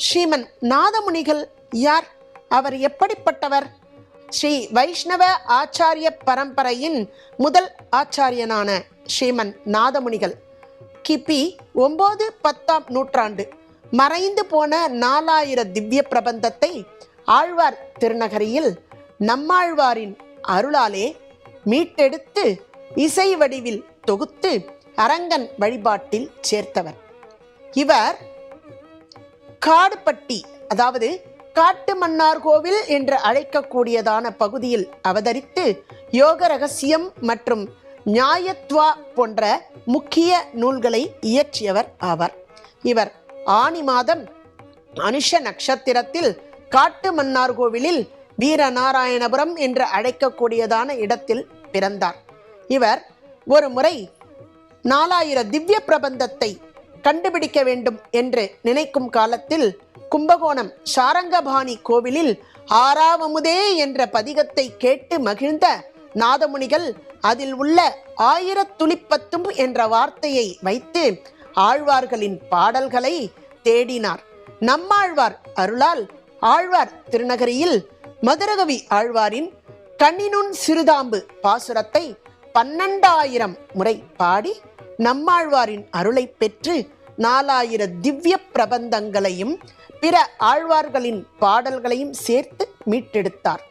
ஸ்ரீமன் நாதமுனிகள் யார்? அவர் எப்படிப்பட்டவர்? ஸ்ரீ வைஷ்ணவ ஆச்சாரிய பரம்பரையின் முதல் ஆச்சாரியனான ஸ்ரீமன் நாதமுனிகள் கிபி 9-10ஆம் நூற்றாண்டு மறைந்து போன 4000 திவ்ய பிரபந்தத்தை ஆழ்வார் திருநகரியில் நம்மாழ்வாரின் அருளாலே மீட்டெடுத்து இசை வடிவில் தொகுத்து அரங்கன் வழிபாட்டில் சேர்த்தவர். இவர் காடுபட்டி, அதாவது காட்டு மன்னார் கோவில் என்று அழைக்கக்கூடியதான பகுதியில் அவதரித்து யோக ரகசியம் மற்றும் நியாயத்வா போன்ற முக்கிய நூல்களை இயற்றியவர் ஆவார். இவர் ஆனி மாதம் அனுஷ நட்சத்திரத்தில் காட்டு மன்னார் கோவிலில் வீரநாராயணபுரம் என்று அழைக்கக்கூடியதான இடத்தில் பிறந்தார். இவர் ஒரு முறை 4000 திவ்ய பிரபந்தத்தை கண்டுபிடிக்க வேண்டும் என்று நினைக்கும் காலத்தில் கும்பகோணம் சாரங்கபாணி கோவிலில் ஆறாவமுதே என்ற பதிகத்தை கேட்டு மகிழ்ந்த நாதமுனிகள் அதில் உள்ள 1000 துளிப்பத்தும் என்ற வார்த்தையை வைத்து ஆழ்வார்களின் பாடல்களை தேடினார். நம்மாழ்வார் அருளால் ஆழ்வார் திருநகரியில் மதுரகவி ஆழ்வாரின் கண்ணினுன் சிறுதாம்பு பாசுரத்தை 12000 முறை பாடி நம்மாழ்வாரின் அருளை பெற்று 4000 திவ்ய பிரபந்தங்களையும் பிற ஆழ்வார்களின் பாடல்களையும் சேர்த்து மீட்டெடுத்தார்.